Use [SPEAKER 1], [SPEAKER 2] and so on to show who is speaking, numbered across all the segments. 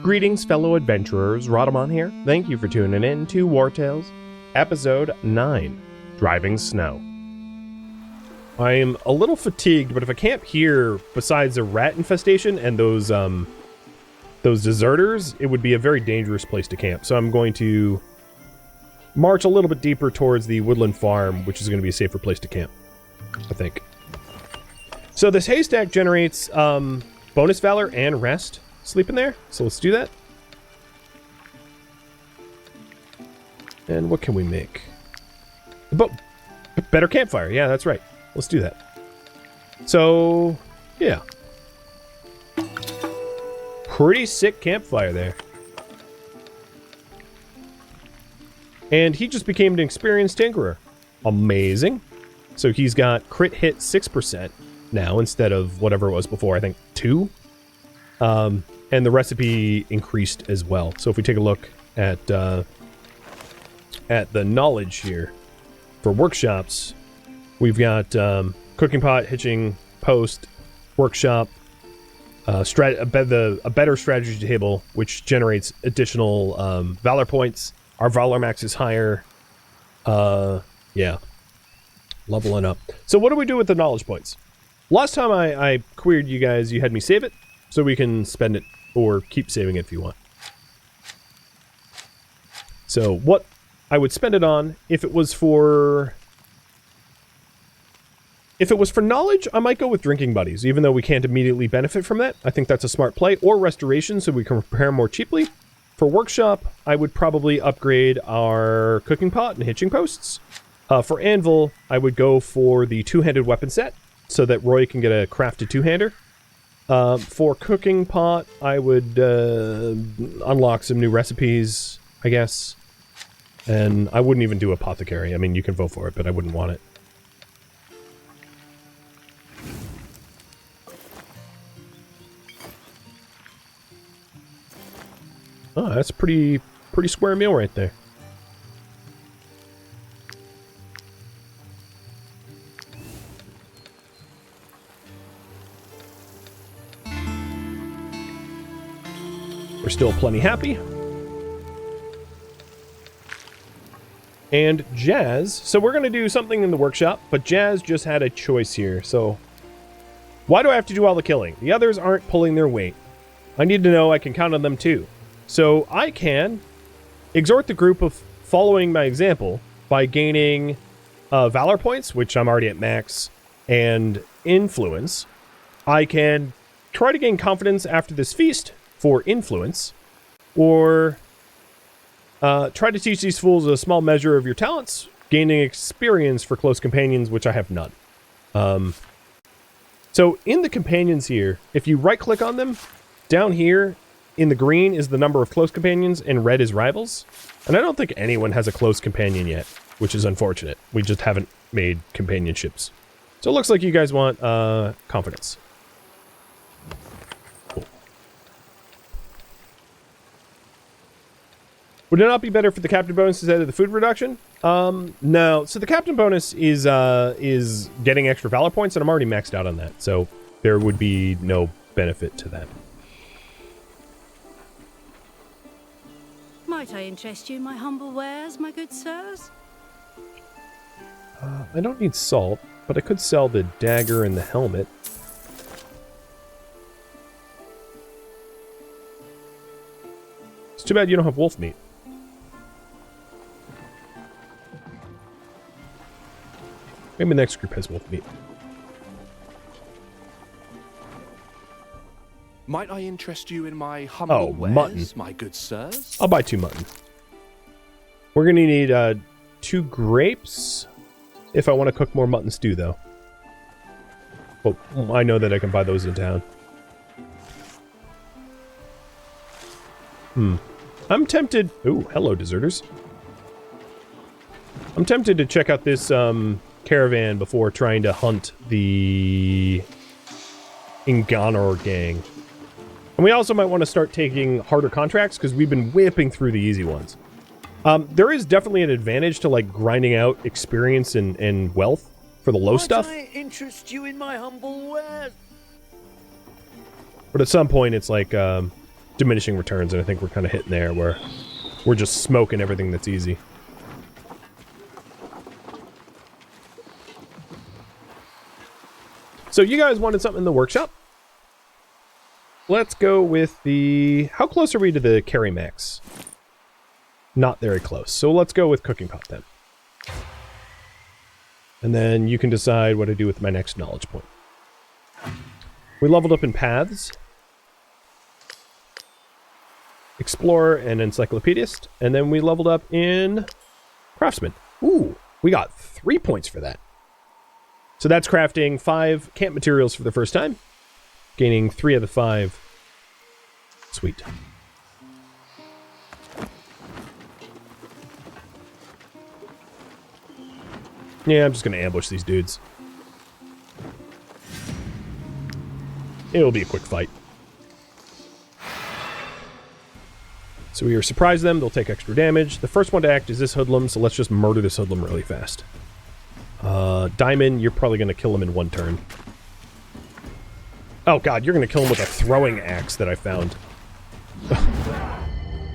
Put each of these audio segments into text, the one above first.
[SPEAKER 1] Greetings, fellow adventurers. Rhadamant here. Thank you for tuning in to Wartales, Episode 9, Driving Snow. I am a little fatigued, but if I camp here, besides a rat infestation and those deserters, it would be a very dangerous place to camp. So I'm going to march a little bit deeper towards the woodland farm, which is going to be a safer place to camp, I think. So this haystack generates bonus valor and rest. Sleep in there, so let's do that. And what can we make? Better campfire, yeah, that's right. Let's do that. So, yeah. Pretty sick campfire there. And he just became an experienced tinkerer. Amazing. So he's got crit hit 6% now instead of whatever it was before, I think 2. And the recipe increased as well. So if we take a look at the knowledge here for workshops, we've got cooking pot, hitching post, workshop, a better strategy table, which generates additional valor points. Our valor max is higher. Yeah, leveling up. So what do we do with the knowledge points? Last time I queried you guys, you had me save it, so we can spend it or keep saving it if you want. So what I would spend it on, if it was for knowledge, I might go with drinking buddies, even though we can't immediately benefit from that. I think that's a smart play. Or restoration, so we can repair more cheaply. For workshop, I would probably upgrade our cooking pot and hitching posts. For anvil, I would go for the two-handed weapon set, so that Roy can get a crafted two-hander. For cooking pot, I would unlock some new recipes, I guess. And I wouldn't even do apothecary. I mean, you can vote for it, but I wouldn't want it. Oh, that's pretty square meal right there. We're still plenty happy. And Jazz, so we're going to do something in the workshop, but Jazz just had a choice here, so why do I have to do all the killing? The others aren't pulling their weight. I need to know I can count on them too. So I can exhort the group of following my example by gaining valor points, which I'm already at max, and influence. I can try to gain confidence after this feast for influence, or try to teach these fools a small measure of your talents, gaining experience for close companions, which I have none. So in the companions here, if you right-click on them, down here in the green is the number of close companions, and red is rivals. And I don't think anyone has a close companion yet, which is unfortunate. We just haven't made companionships. So it looks like you guys want confidence. Would it not be better for the captain bonus instead of the food reduction? No. So the captain bonus is getting extra valor points, and I'm already maxed out on that. So there would be no benefit to that.
[SPEAKER 2] Might I interest you in my humble wares, my good sirs?
[SPEAKER 1] I don't need salt, but I could sell the dagger and the helmet. It's too bad you don't have wolf meat. Maybe the next group has wolf meat.
[SPEAKER 3] Might I interest you in my humble wares,
[SPEAKER 1] mutton.
[SPEAKER 3] my good sirs?
[SPEAKER 1] I'll buy 2 mutton. We're gonna need 2 grapes if I want to cook more mutton stew, though. Well, I know that I can buy those in town. I'm tempted... Ooh, hello, deserters. I'm tempted to check out this caravan before trying to hunt the Inganor gang. And we also might want to start taking harder contracts, because we've been whipping through the easy ones. There is definitely an advantage to, like, grinding out experience and wealth for the low stuff.
[SPEAKER 4] Might I interest you in my humble wares?
[SPEAKER 1] But at some point, it's like, diminishing returns, and I think we're kind of hitting there where we're just smoking everything that's easy. So you guys wanted something in the workshop? Let's go with the... How close are we to the carry max? Not very close. So let's go with cooking pot then. And then you can decide what to do with my next knowledge point. We leveled up in paths, explorer, and encyclopedist. And then we leveled up in craftsman. Ooh, we got 3 points for that. So that's crafting 5 camp materials for the first time. Gaining 3 of the 5. Sweet. Yeah, I'm just going to ambush these dudes. It'll be a quick fight. So we surprise them. They'll take extra damage. The first one to act is this hoodlum, so let's just murder this hoodlum really fast. Diamond, you're probably going to kill him in 1 turn. Oh god, you're going to kill him with a throwing axe that I found.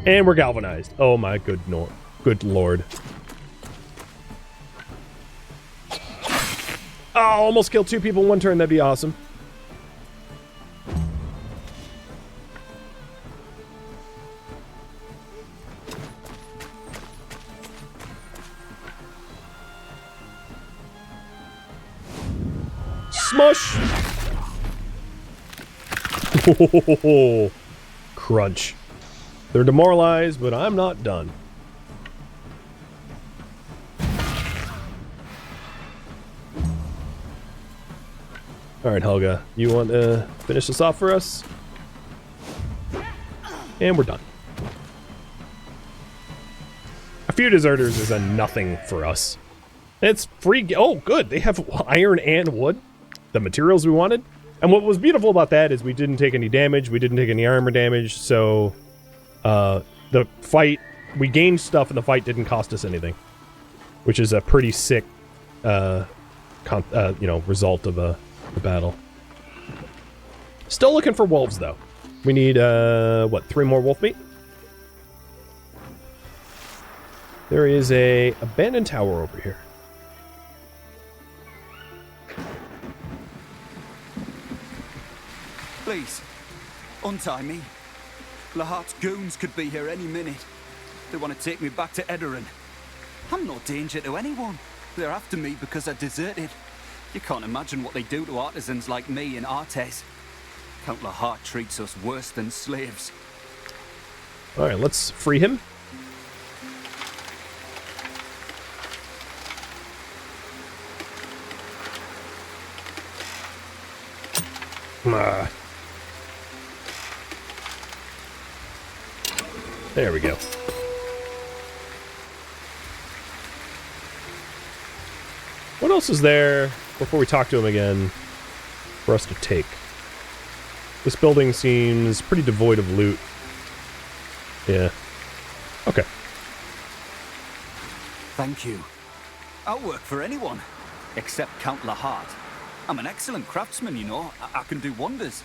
[SPEAKER 1] And we're galvanized. Oh my good lord. Oh, almost killed 2 people in 1 turn. That'd be awesome. Smush! Oh, crunch. They're demoralized, but I'm not done. Alright, Helga, you want to finish this off for us? And we're done. A few deserters is a nothing for us. It's free. Oh, good. They have iron and wood. The materials we wanted. And what was beautiful about that is we didn't take any damage. We didn't take any armor damage. So, the fight, we gained stuff and the fight didn't cost us anything. Which is a pretty sick, result of a battle. Still looking for wolves, though. We need, 3 more wolf meat? There is a abandoned tower over here.
[SPEAKER 4] Please, untie me. Lahart's goons could be here any minute. They want to take me back to Edoran. I'm no danger to anyone. They're after me because I deserted. You can't imagine what they do to artisans like me in Wartales. Count Lahart treats us worse than slaves.
[SPEAKER 1] Alright, let's free him. There we go. What else is there before we talk to him again for us to take? This building seems pretty devoid of loot. Yeah. Okay.
[SPEAKER 4] Thank you. I'll work for anyone, except Count Lahart. I'm an excellent craftsman, you know. I can do wonders.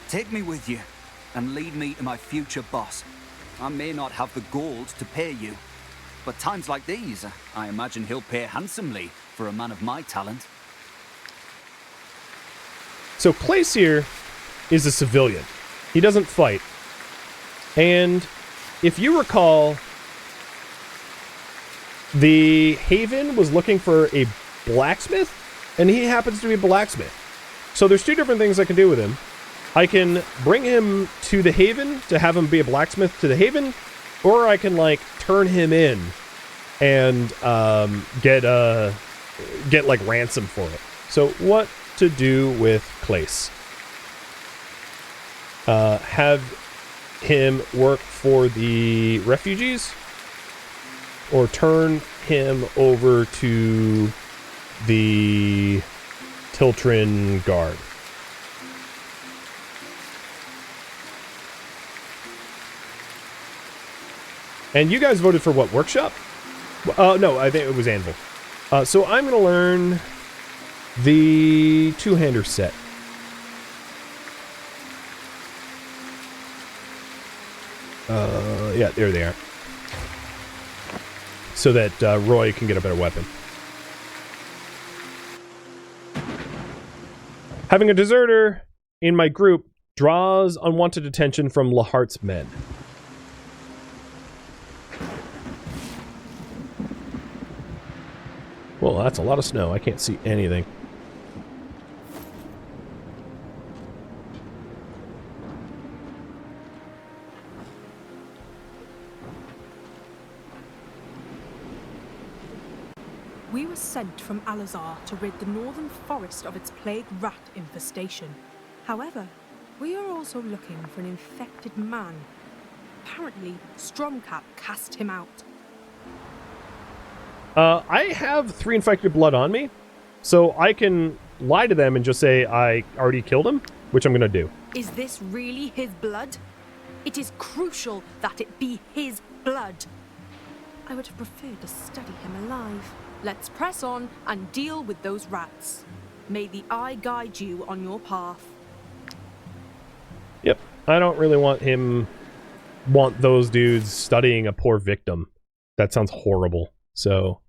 [SPEAKER 4] Take me with you, and lead me to my future boss. I may not have the gold to pay you, but times like these, I imagine he'll pay handsomely for a man of my talent.
[SPEAKER 1] So Clace here is a civilian. He doesn't fight. And if you recall, the Haven was looking for a blacksmith, and he happens to be a blacksmith. So there's 2 different things I can do with him. I can bring him to the Haven to have him be a blacksmith to the Haven, or I can, like, turn him in and get like, ransom for it. So what to do with Clace? Have him work for the refugees, or turn him over to the Tiltren guard. And you guys voted for what, workshop? No, I think it was anvil. So I'm going to learn the 2-hander set. Yeah, there they are. So that Roy can get a better weapon. Having a deserter in my group draws unwanted attention from Lahart's men. Well, that's a lot of snow. I can't see anything.
[SPEAKER 5] We were sent from Alazar to rid the northern forest of its plague rat infestation. However, we are also looking for an infected man. Apparently, Stromcap cast him out.
[SPEAKER 1] I have 3 infected blood on me, so I can lie to them and just say I already killed him, which I'm going to do.
[SPEAKER 5] Is this really his blood? It is crucial that it be his blood. I would have preferred to study him alive. Let's press on and deal with those rats. May the eye guide you on your path.
[SPEAKER 1] Yep, I don't really want those dudes studying a poor victim. That sounds horrible. So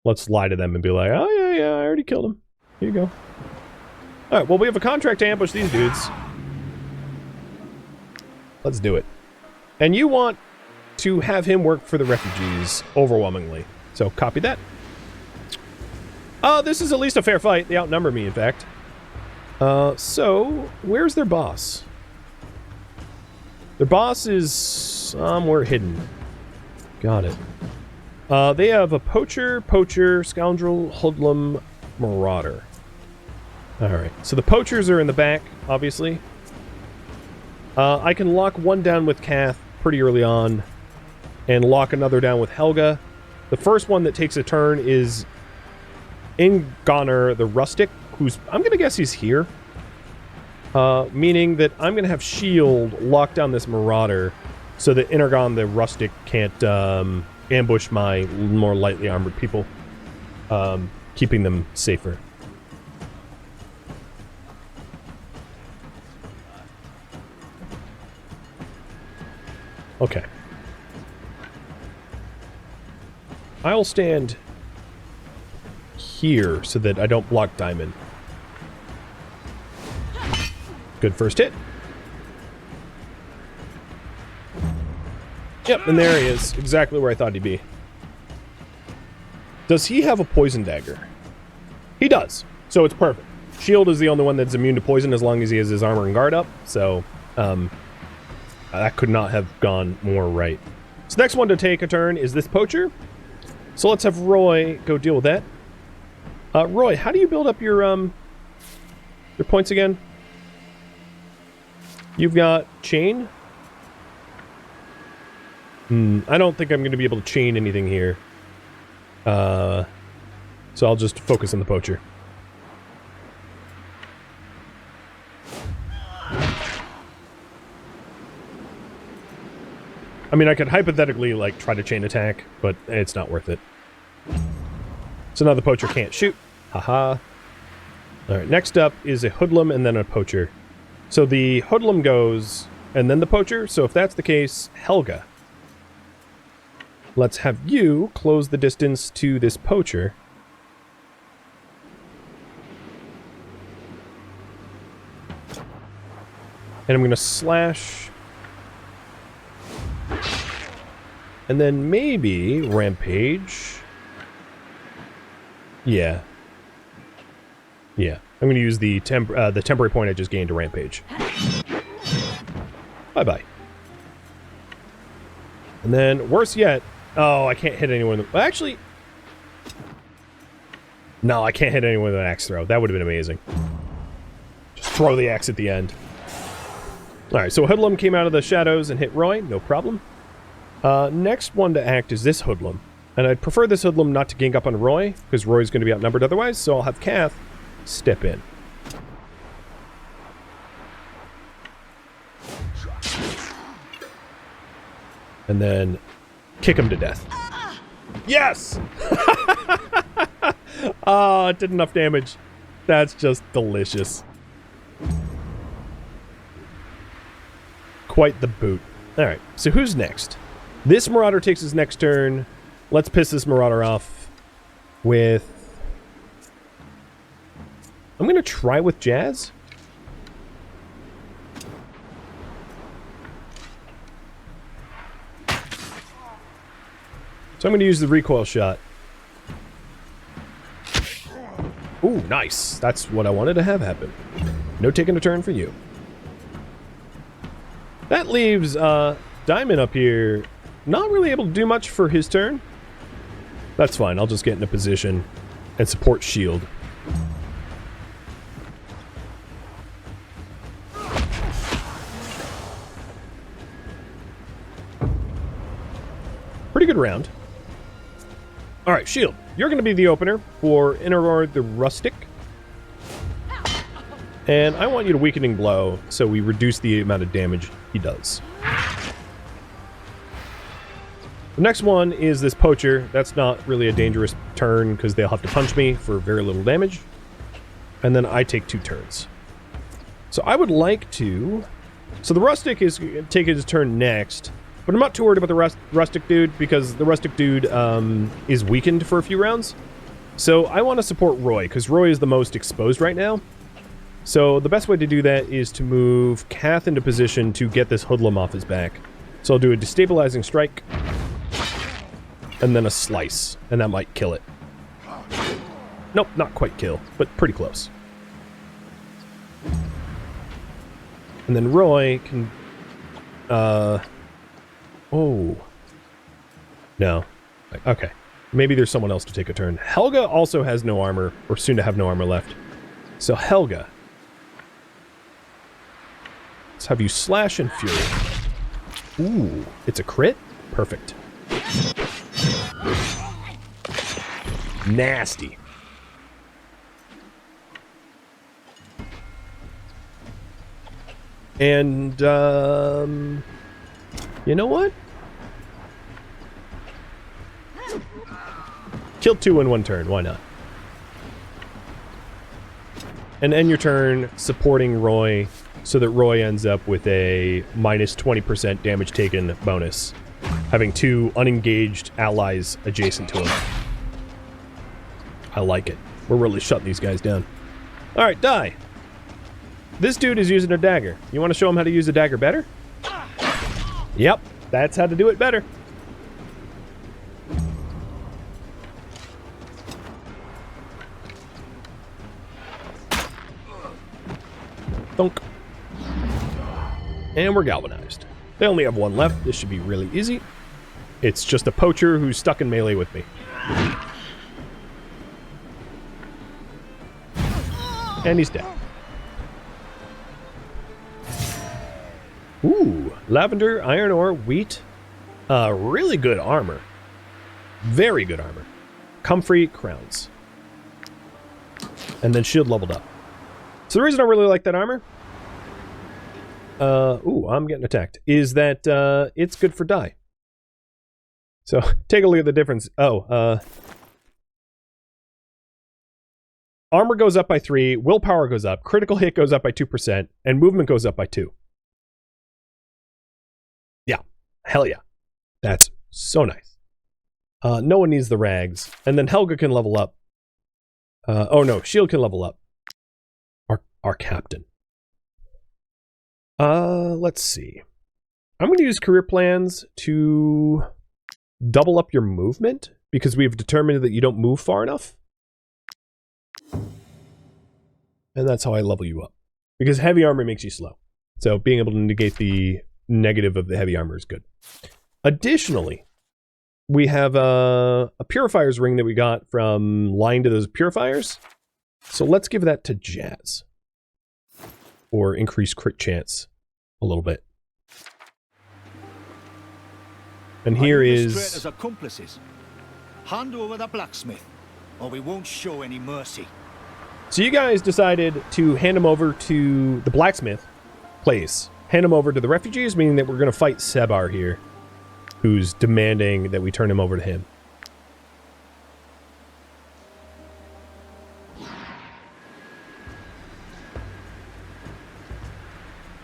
[SPEAKER 1] let's lie to them and be like, oh yeah, I already killed him. Here you go. Alright, well we have a contract to ambush these dudes. Let's do it. And you want to have him work for the refugees, overwhelmingly. So copy that. This is at least a fair fight. They outnumber me, in fact. So, where's their boss? Their boss is somewhere hidden. Got it. They have a poacher, scoundrel, hoodlum, marauder. Alright, so the poachers are in the back, obviously. I can lock one down with Kath pretty early on, and lock another down with Helga. The first one that takes a turn is Ingoner the Rustic, who's... I'm gonna guess he's here. Meaning that I'm gonna have Shield lock down this Marauder so that Ingon the Rustic can't ambush my more lightly armored people, keeping them safer. Okay. I'll stand here so that I don't block Diamond. Good first hit. Yep, and there he is. Exactly where I thought he'd be. Does he have a poison dagger? He does. So it's perfect. Shield is the only one that's immune to poison as long as he has his armor and guard up. So, that could not have gone more right. So next one to take a turn is this poacher. So let's have Roy go deal with that. Roy, how do you build up your points again? You've got chain. I don't think I'm going to be able to chain anything here. So I'll just focus on the poacher. I mean, I could hypothetically, like, try to chain attack, but it's not worth it. So now the poacher can't shoot. Haha. Alright, next up is a hoodlum and then a poacher. So the hoodlum goes, and then the poacher. So if that's the case, Helga. Let's have you close the distance to this poacher. And I'm going to slash... And then maybe rampage. Yeah. Yeah. I'm going to use the temporary point I just gained to rampage. Bye-bye. And then, worse yet... Oh, I can't hit anyone... Actually... No, I can't hit anyone with an axe throw. That would have been amazing. Just throw the axe at the end. Alright, so Hoodlum came out of the shadows and hit Roy. No problem. Next one to act is this Hoodlum. And I'd prefer this Hoodlum not to gank up on Roy, because Roy's going to be outnumbered otherwise, so I'll have Kath step in. And then kick him to death. Yes! Oh, it did enough damage. That's just delicious. Quite the boot. Alright, so who's next? This Marauder takes his next turn. Let's piss this Marauder off with... I'm going to try with Jazz. So I'm going to use the recoil shot. Ooh, nice. That's what I wanted to have happen. No taking a turn for you. That leaves Diamond up here not really able to do much for his turn. That's fine. I'll just get in a position and support shield. Pretty good round. Alright, shield. You're going to be the opener for Inneror the Rustic. And I want you to Weakening Blow, so we reduce the amount of damage he does. The next one is this Poacher. That's not really a dangerous turn, because they'll have to punch me for very little damage. And then I take 2 turns. So I would like to... So the Rustic is taking his turn next, but I'm not too worried about the Rustic dude, because the Rustic dude is weakened for a few rounds. So I want to support Roy, because Roy is the most exposed right now. So the best way to do that is to move Kath into position to get this hoodlum off his back. So I'll do a destabilizing strike, and then a slice, and that might kill it. Nope, not quite kill, but pretty close. And then Roy can... Oh. No. Okay. Maybe there's someone else to take a turn. Helga also has no armor, or soon to have no armor left. So Helga... Let's have you slash and fury. Ooh, it's a crit? Perfect. Nasty. And, you know what? Kill 2 in 1 turn, why not? And end your turn supporting Roy, so that Roy ends up with a minus 20% damage taken bonus, having 2 unengaged allies adjacent to him. I like it. We're really shutting these guys down. Alright, die. This dude is using a dagger. You want to show him how to use a dagger better? Yep, that's how to do it better. Thunk. And we're galvanized. They only have 1 left. This should be really easy. It's just a Poacher who's stuck in melee with me. And he's dead. Ooh, lavender, iron ore, wheat. Really good armor. Very good armor. Comfrey crowns. And then shield leveled up. So the reason I really like that armor... ooh, I'm getting attacked. Is that, it's good for die. So, take a look at the difference. Oh, armor goes up by 3, willpower goes up, critical hit goes up by 2%, and movement goes up by 2. Yeah. Hell yeah. That's so nice. No one needs the rags. And then Helga can level up. Oh no, shield can level up. Our captain. Let's see. I'm going to use career plans to double up your movement, because we've determined that you don't move far enough. And that's how I level you up. Because heavy armor makes you slow. So being able to negate the negative of the heavy armor is good. Additionally, we have a purifier's ring that we got from lying to those purifiers. So let's give that to Jazz. Or increase crit chance a little bit. And here is...
[SPEAKER 6] as accomplices. Hand over the blacksmith, or we won't show any mercy.
[SPEAKER 1] So you guys decided to hand him over to the blacksmith place. Hand him over to the refugees, meaning that we're going to fight Sebar here, who's demanding that we turn him over to him.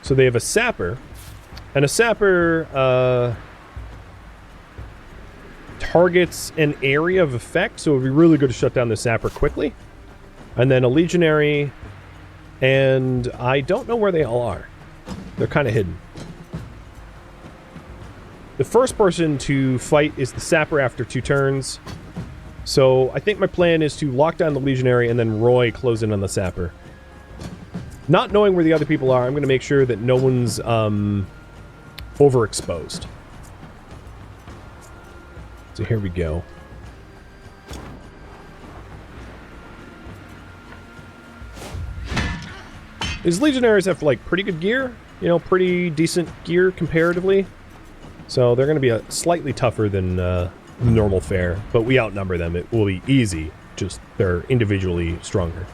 [SPEAKER 1] So they have a sapper, And a sapper targets an area of effect, so it would be really good to shut down the sapper quickly. And then a legionary, and I don't know where they all are. They're kind of hidden. The first person to fight is the sapper after 2 turns. So I think my plan is to lock down the legionary and then Roy close in on the sapper. Not knowing where the other people are, I'm going to make sure that no one's overexposed. So here we go. These legionaries have like pretty good gear, you know, pretty decent gear comparatively. So they're going to be slightly tougher than normal fare, but we outnumber them. It will be easy, just they're individually stronger.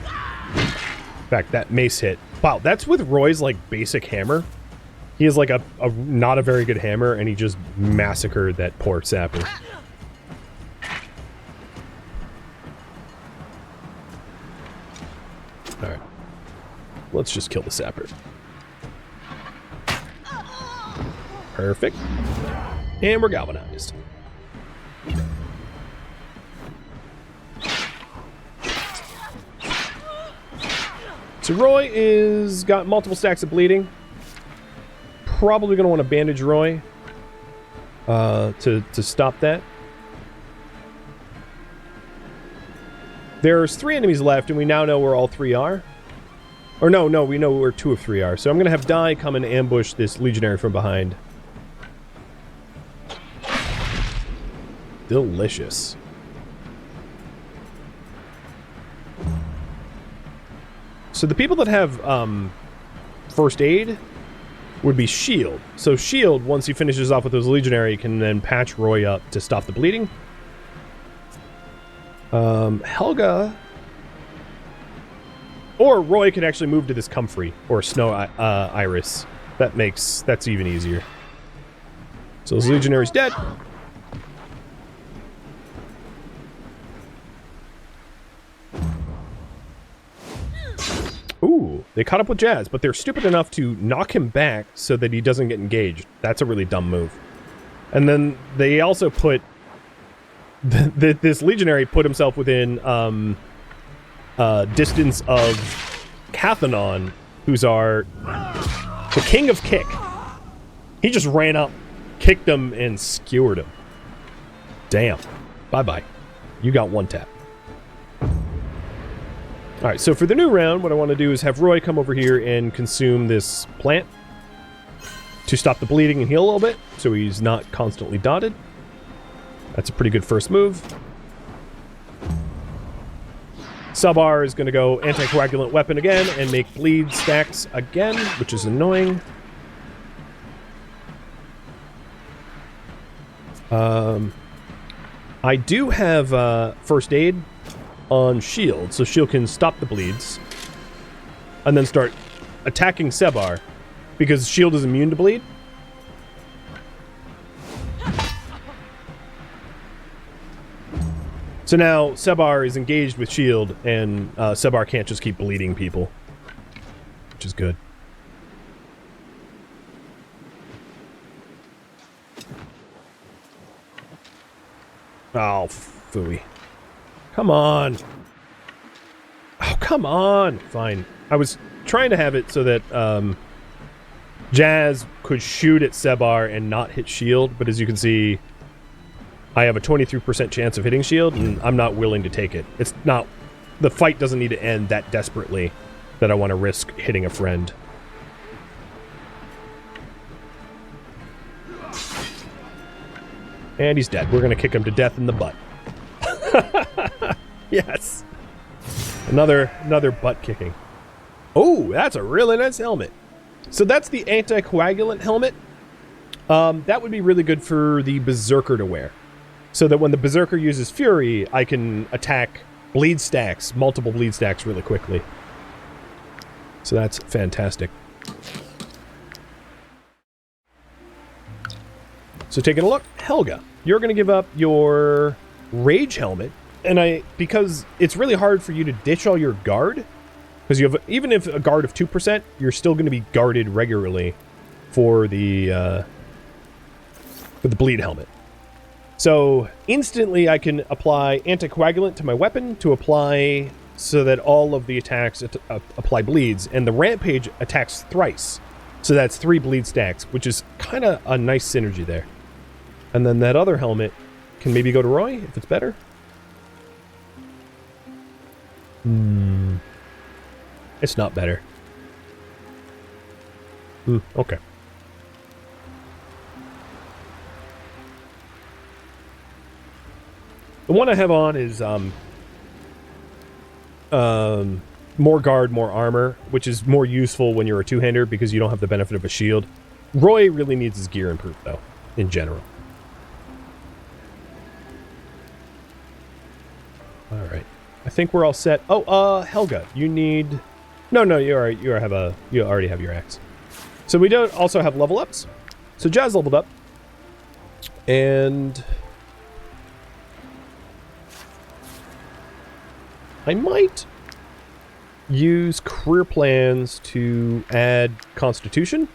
[SPEAKER 1] In fact, that mace hit. Wow, that's with Roy's like basic hammer. He has like a not a very good hammer, and he just massacred that poor sapper. Alright. Let's just kill the sapper. Perfect. And we're galvanized. So Roy is got multiple stacks of bleeding. Probably going to want to bandage Roy to stop that. There's 3 enemies left, and we now know where all 3 are. Or no, we know where 2 of 3 are. So I'm going to have Dai come and ambush this legionary from behind. Delicious. So the people that have first aid would be Shield. So Shield, once he finishes off with those legionary, can then patch Roy up to stop the bleeding. Helga... Or Roy could actually move to this Comfrey or Snow Iris. That's even easier. So this legionary's dead. Ooh, they caught up with Jazz, but they're stupid enough to knock him back so that he doesn't get engaged. That's a really dumb move. And then they also put... this legionary put himself within distance of Cathanon, who's the king of kick. He just ran up, kicked him, and skewered him. Damn. Bye-bye. You got 1 tap. Alright, so for the new round, what I want to do is have Roy come over here and consume this plant to stop the bleeding and heal a little bit, so he's not constantly dotted. That's a pretty good first move. Subar is going to go anticoagulant weapon again and make bleed stacks again, which is annoying. I do have first aid on Shield, so Shield can stop the bleeds and then start attacking Sebar because Shield is immune to bleed. So now Sebar is engaged with Shield, and Sebar can't just keep bleeding people, which is good. Oh, phooey. Come on. Oh, come on. Fine. I was trying to have it so that Jazz could shoot at Sebar and not hit Shield, but as you can see, I have a 23% chance of hitting Shield, and I'm not willing to take it. It's not... The fight doesn't need to end that desperately that I want to risk hitting a friend. And he's dead. We're going to kick him to death in the butt. Yes. Another butt kicking. Oh, that's a really nice helmet. So that's the anticoagulant helmet. That would be really good for the Berserker to wear. So that when the Berserker uses Fury, I can attack bleed stacks, multiple bleed stacks really quickly. So that's fantastic. So taking a look, Helga, you're going to give up your Rage helmet. And because it's really hard for you to ditch all your guard, Because you have, even if a guard of 2%, you're still going to be guarded regularly for the bleed helmet. So instantly I can apply anticoagulant to my weapon to apply so that all of the attacks apply bleeds, and the rampage attacks thrice. So that's 3 bleed stacks, which is kind of a nice synergy there. And then that other helmet can maybe go to Roy if it's better. It's not better. Okay. The one I have on is more guard, more armor, which is more useful when you're a two-hander because you don't have the benefit of a shield. Roy really needs his gear improved, though, in general. All right. I think we're all set. Oh, Helga, you need... No, you already have your axe. So we don't also have level ups. So Jazz leveled up. And... I might use career plans to add constitution.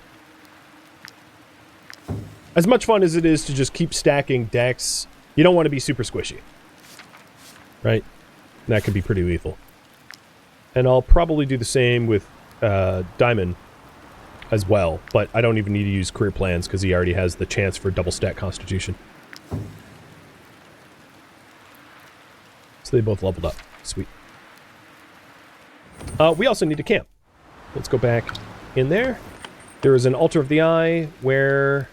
[SPEAKER 1] As much fun as it is to just keep stacking dex, you don't want to be super squishy. Right? That can be pretty lethal. And I'll probably do the same with Diamond as well, but I don't even need to use career plans because he already has the chance for double stack constitution. So they both leveled up. Sweet. We also need to camp. Let's go back in there. There is an altar of the eye where...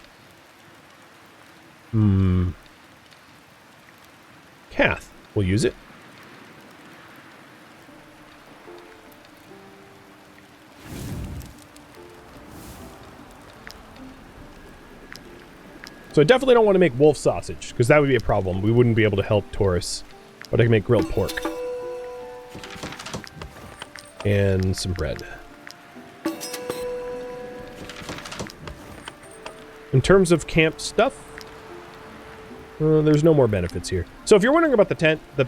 [SPEAKER 1] Kath will use it. So I definitely don't want to make wolf sausage, because that would be a problem. We wouldn't be able to help Taurus. But I can make grilled pork. And some bread. In terms of camp stuff, there's no more benefits here. So if you're wondering about the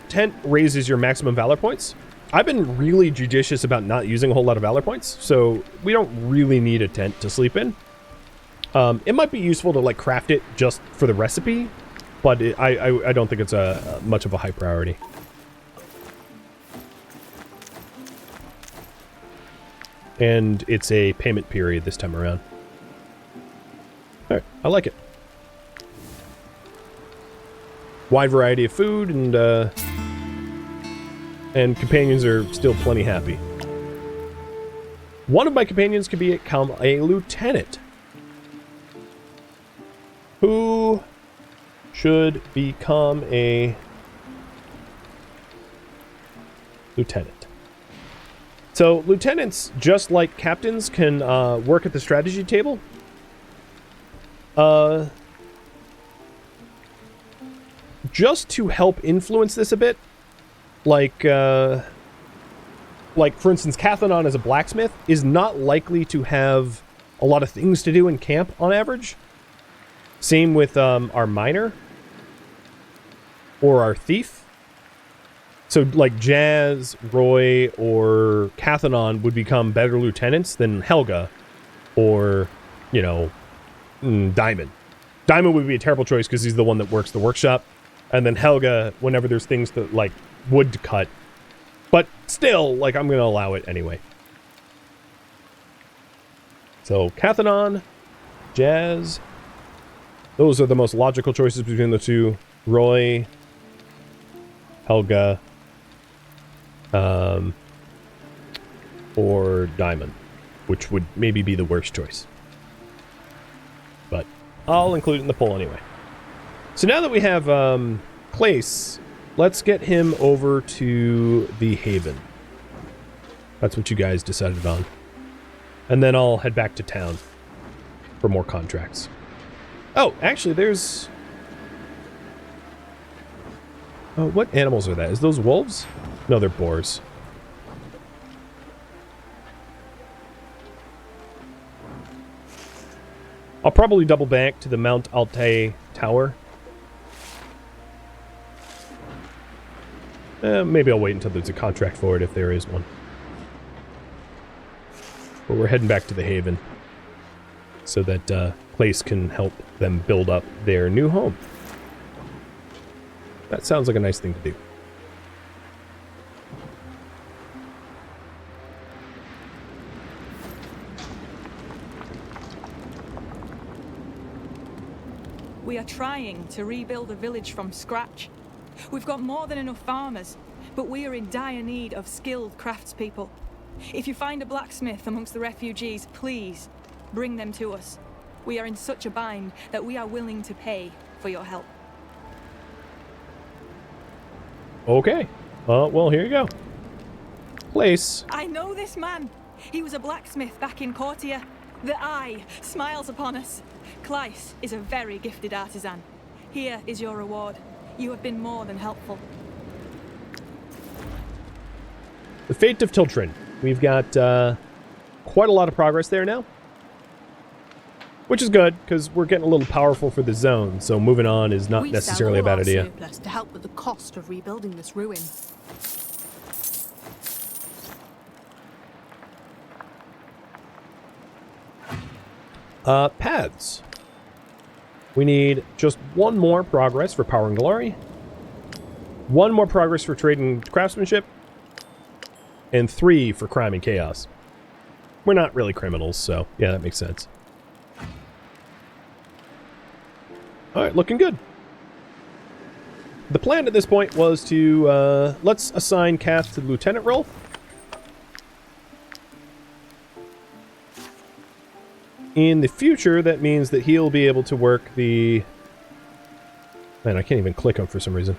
[SPEAKER 1] tent raises your maximum valor points. I've been really judicious about not using a whole lot of valor points, so we don't really need a tent to sleep in. It might be useful to like craft it just for the recipe, but I don't think it's much of a high priority. And it's a payment period this time around. All right, I like it. Wide variety of food, and companions are still plenty happy. One of my companions could become a lieutenant. Who should become a lieutenant? So lieutenants, just like captains, can work at the strategy table. Just to help influence this a bit, like for instance, Cathanon as a blacksmith is not likely to have a lot of things to do in camp on average. Same with our miner or our thief. So like Jazz, Roy, or Cathanon would become better lieutenants than Helga or, you know, Diamond. Diamond would be a terrible choice because he's the one that works the workshop. And then Helga, whenever there's things to, like, wood to cut. But still, like, I'm going to allow it anyway. So, Cathanon, Jazz. Those are the most logical choices between the two. Roy, Helga, or Diamond, which would maybe be the worst choice. But I'll include it in the poll anyway. So now that we have Clace, let's get him over to the Haven. That's what you guys decided on. And then I'll head back to town for more contracts. Oh, actually, there's... what animals are that? Is those wolves? No, they're boars. I'll probably double back to the Mount Altai Tower. Maybe I'll wait until there's a contract for it if there is one. But we're heading back to the Haven so that Place can help them build up their new home. That sounds like a nice thing to do.
[SPEAKER 7] We are trying to rebuild a village from scratch. We've got more than enough farmers, but we are in dire need of skilled craftspeople. If you find a blacksmith amongst the refugees, please bring them to us. We are in such a bind that we are willing to pay for your help.
[SPEAKER 1] Okay. Well, here you go. Place.
[SPEAKER 7] I know this man. He was a blacksmith back in Courtier. The eye smiles upon us. Cleiss is a very gifted artisan. Here is your reward. You have been more than helpful.
[SPEAKER 1] The Fate of Tiltren. We've got quite a lot of progress there now. Which is good, because we're getting a little powerful for the zone, so moving on is not necessarily a bad idea.
[SPEAKER 5] Surplus to help with the cost of rebuilding this ruin.
[SPEAKER 1] Paths. We need just one more progress for Power and Glory. One more progress for Trade and Craftsmanship. And 3 for Crime and Chaos. We're not really criminals, so yeah, that makes sense. Alright, looking good. The plan at this point was to, let's assign Kath to the lieutenant role. In the future, that means that he'll be able to work the... Man, I can't even click him for some reason.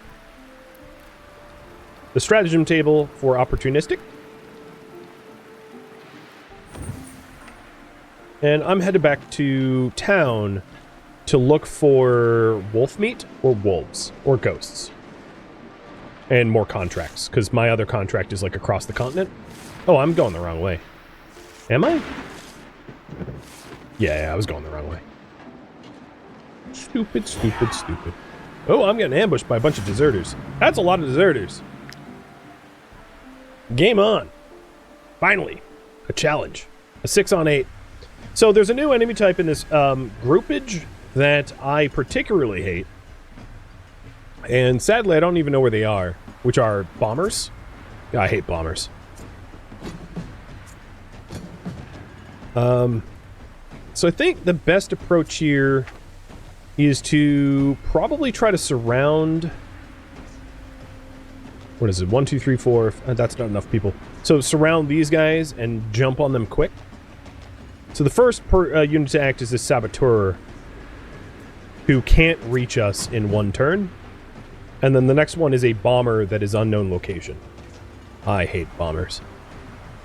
[SPEAKER 1] The stratagem table for opportunistic. And I'm headed back to town to look for wolf meat or wolves or ghosts. And more contracts, because my other contract is like across the continent. Oh, I'm going the wrong way. Am I? Yeah, I was going the wrong way. Stupid, stupid, stupid. Oh, I'm getting ambushed by a bunch of deserters. That's a lot of deserters. Game on. Finally. A challenge. A 6-on-8. So there's a new enemy type in this groupage that I particularly hate. And sadly, I don't even know where they are. Which are bombers. Yeah, I hate bombers. So I think the best approach here is to probably try to surround... What is it? 1, 2, 3, 4... that's not enough people. So surround these guys and jump on them quick. So the first unit to act is this saboteur who can't reach us in one turn. And then the next one is a bomber that is unknown location. I hate bombers.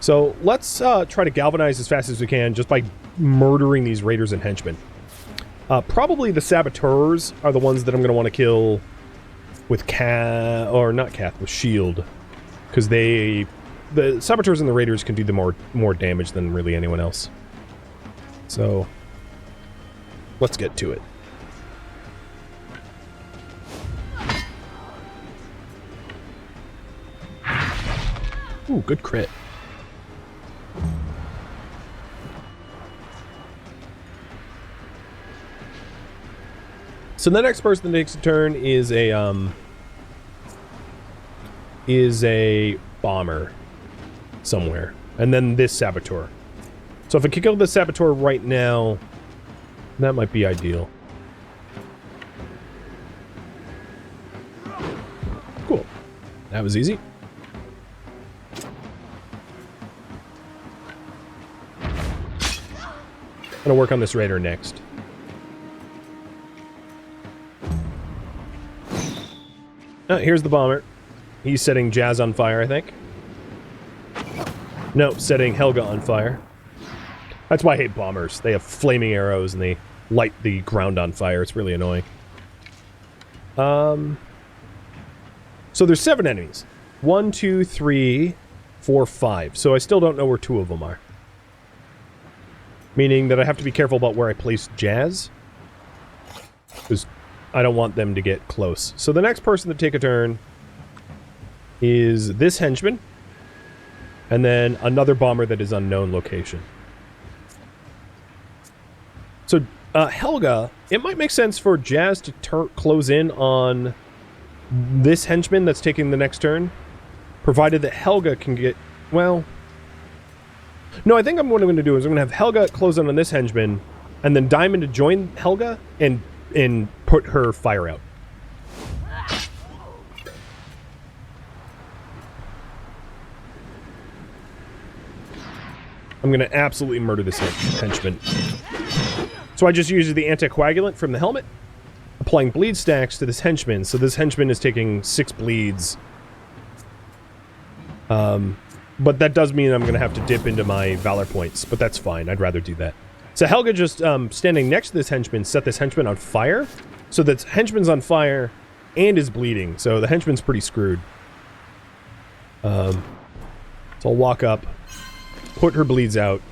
[SPEAKER 1] So let's try to galvanize as fast as we can just by murdering these raiders and henchmen. Probably the saboteurs are the ones that I'm going to want to kill with with shield. Because the saboteurs and the raiders can do the more damage than really anyone else. So let's get to it. Ooh, good crit. So the next person that takes a turn is a bomber somewhere, and then this saboteur. So if I can kill the saboteur right now, that might be ideal. Cool. That was easy. I'm gonna work on this raider next. Here's the bomber. He's setting Jazz on fire, I think. No, setting Helga on fire. That's why I hate bombers. They have flaming arrows and they light the ground on fire. It's really annoying. So there's 7 enemies. 1, 2, 3, 4, 5. So I still don't know where 2 of them are. Meaning that I have to be careful about where I place Jazz. Because I don't want them to get close. So the next person to take a turn is this henchman. And then another bomber that is unknown location. So, Helga, it might make sense for Jazz to close in on this henchman that's taking the next turn, provided that Helga can get, well... No, I think what I'm going to do is I'm going to have Helga close in on this henchman, and then Diamond to join Helga and put her fire out. I'm going to absolutely murder this henchman. So I just use the anticoagulant from the helmet, applying bleed stacks to this henchman. So this henchman is taking 6 bleeds. But that does mean I'm going to have to dip into my Valor points, but that's fine. I'd rather do that. So Helga just standing next to this henchman set this henchman on fire. So that henchman's on fire and is bleeding. So the henchman's pretty screwed. So I'll walk up, put her bleeds out,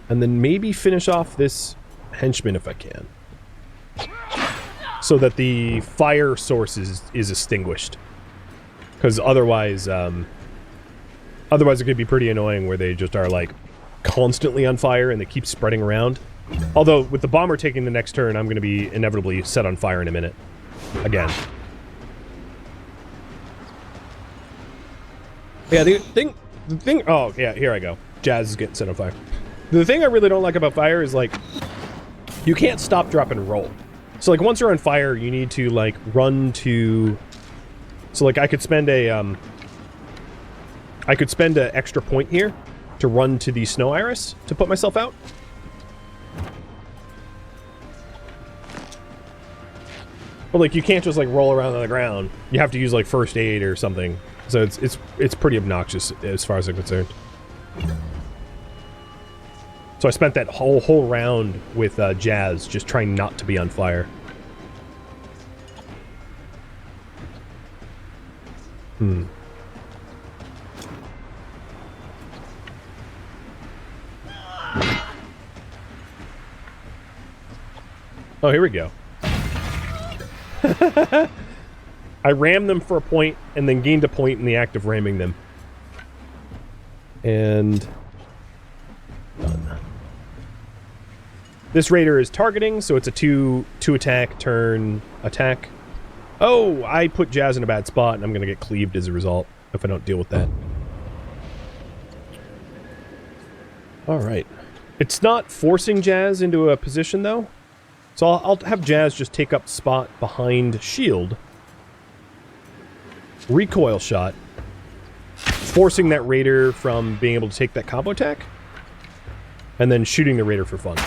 [SPEAKER 1] and then maybe finish off this henchman if I can. So that the fire source is extinguished. Because otherwise, otherwise it could be pretty annoying where they just are, like, constantly on fire and they keep spreading around. Although, with the bomber taking the next turn, I'm going to be inevitably set on fire in a minute. Again. Yeah, the thing, oh, yeah, here I go. Jazz is getting set on fire. The thing I really don't like about fire is, like, you can't stop, drop, and roll. So, like, once you're on fire, you need to, like, run to... So, like, I could spend an extra point here to run to the Snow Iris to put myself out. But, like, you can't just, like, roll around on the ground. You have to use, like, first aid or something. So it's pretty obnoxious as far as I'm concerned. So I spent that whole round with Jazz just trying not to be on fire. Oh, here we go. I rammed them for a point and then gained a point in the act of ramming them. And done. This raider is targeting, so it's a two attack turn attack. Oh, I put Jazz in a bad spot and I'm going to get cleaved as a result if I don't deal with that. Alright. It's not forcing Jazz into a position, though. So I'll have Jazz just take up spot behind shield. Recoil shot. Forcing that raider from being able to take that combo attack. And then shooting the raider for fun.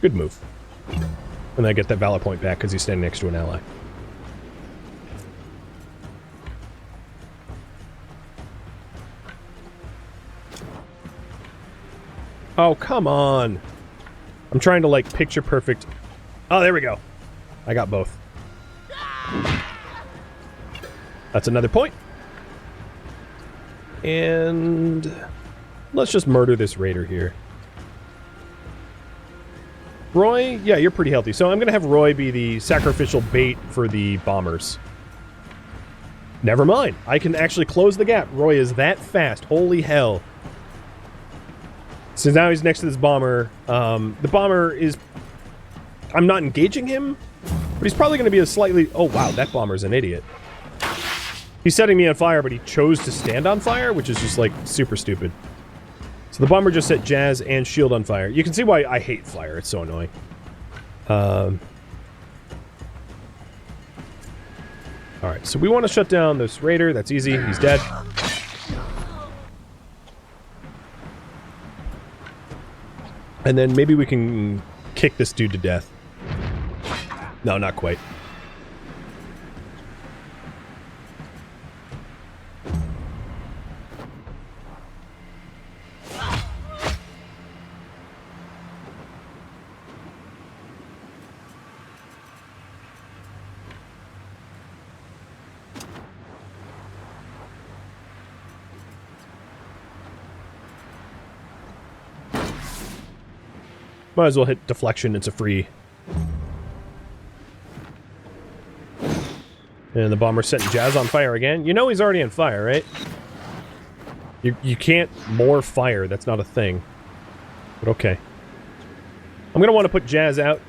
[SPEAKER 1] Good move. And I get that Valor point back because he's standing next to an ally. Oh, come on. I'm trying to, like, picture perfect... Oh, there we go. I got both. That's another point. And... let's just murder this raider here. Roy? Yeah, you're pretty healthy. So I'm going to have Roy be the sacrificial bait for the bombers. Never mind. I can actually close the gap. Roy is that fast. Holy hell. So now he's next to this bomber. The bomber is... I'm not engaging him, but he's probably going to be a slightly... Oh, wow, that bomber's an idiot. He's setting me on fire, but he chose to stand on fire, which is just, like, super stupid. So the bomber just set Jazz and shield on fire. You can see why I hate fire. It's so annoying. Alright, so we want to shut down this raider. That's easy. He's dead. And then maybe we can kick this dude to death. No, not quite. Might as well hit deflection, it's a free. And the bomber's setting Jazz on fire again. You know he's already on fire, right? You can't more fire. That's not a thing. But okay. I'm going to want to put Jazz out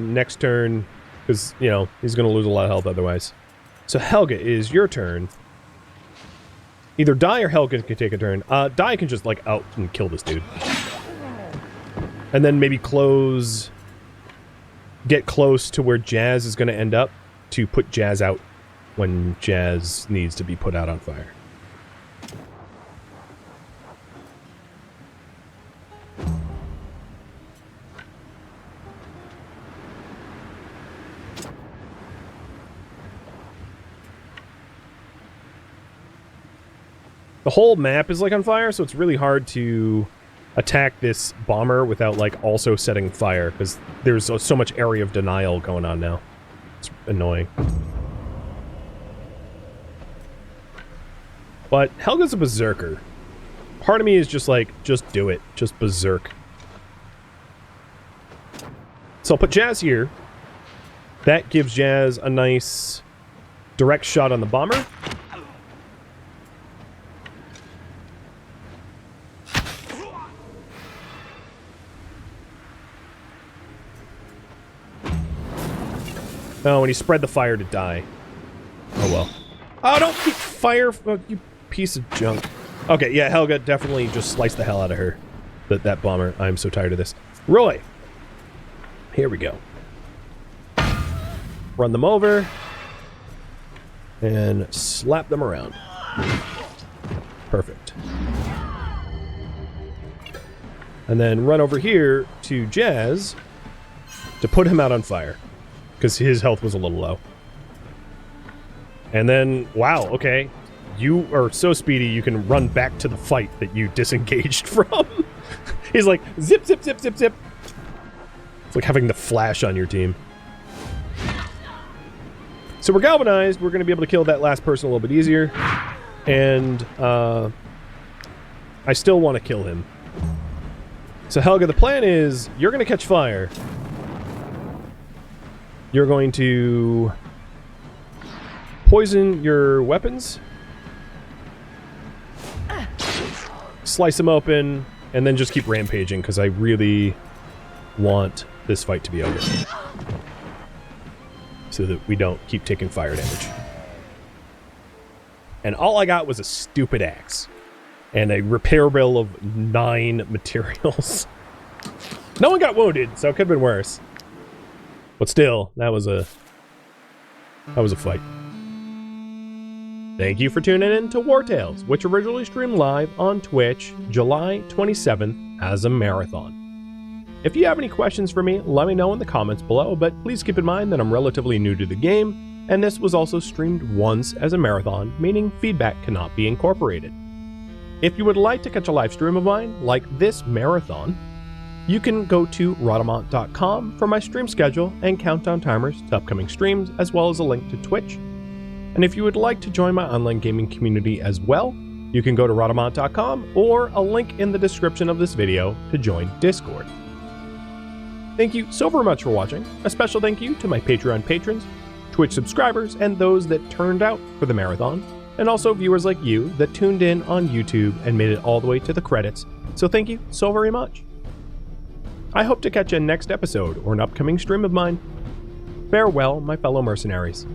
[SPEAKER 1] next turn because, you know, he's going to lose a lot of health otherwise. So Helga, it is your turn. Either Dai or Helga can take a turn. Dai can just, like, out and kill this dude. And then maybe get close to where Jazz is going to end up to put Jazz out when Jazz needs to be put out on fire. The whole map is like on fire, so it's really hard to attack this bomber without like also setting fire, because there's so much area of denial going on now. It's annoying. But Helga's a berserker. Part of me is just like, just do it. Just berserk. So I'll put Jazz here. That gives Jazz a nice direct shot on the bomber. Oh, and he spread the fire to die. Oh, well. Oh, don't keep fire, you piece of junk. Okay, yeah, Helga definitely just sliced the hell out of her. That bomber. I'm so tired of this. Roy! Here we go. Run them over. And slap them around. Perfect. And then run over here to Jazz to put him out on fire. Because his health was a little low. And then, wow, okay. You are so speedy you can run back to the fight that you disengaged from. He's like, zip, zip, zip, zip, zip. It's like having the Flash on your team. So we're galvanized. We're going to be able to kill that last person a little bit easier. And I still want to kill him. So Helga, the plan is you're going to catch fire. You're going to poison your weapons, slice them open, and then just keep rampaging because I really want this fight to be over so that we don't keep taking fire damage. And all I got was a stupid axe and a repair bill of 9 materials. No one got wounded, so it could have been worse. But still, that was a fight. Thank you for tuning in to Wartales, which originally streamed live on Twitch July 27th as a marathon. If you have any questions for me, let me know in the comments below, but please keep in mind that I'm relatively new to the game, and this was also streamed once as a marathon, meaning feedback cannot be incorporated. If you would like to catch a live stream of mine, like this marathon, you can go to Rhadamant.com for my stream schedule and countdown timers to upcoming streams, as well as a link to Twitch. And if you would like to join my online gaming community as well, you can go to Rhadamant.com or a link in the description of this video to join Discord. Thank you so very much for watching. A special thank you to my Patreon patrons, Twitch subscribers, and those that turned out for the marathon, and also viewers like you that tuned in on YouTube and made it all the way to the credits. So thank you so very much. I hope to catch you in next episode or an upcoming stream of mine. Farewell, my fellow mercenaries.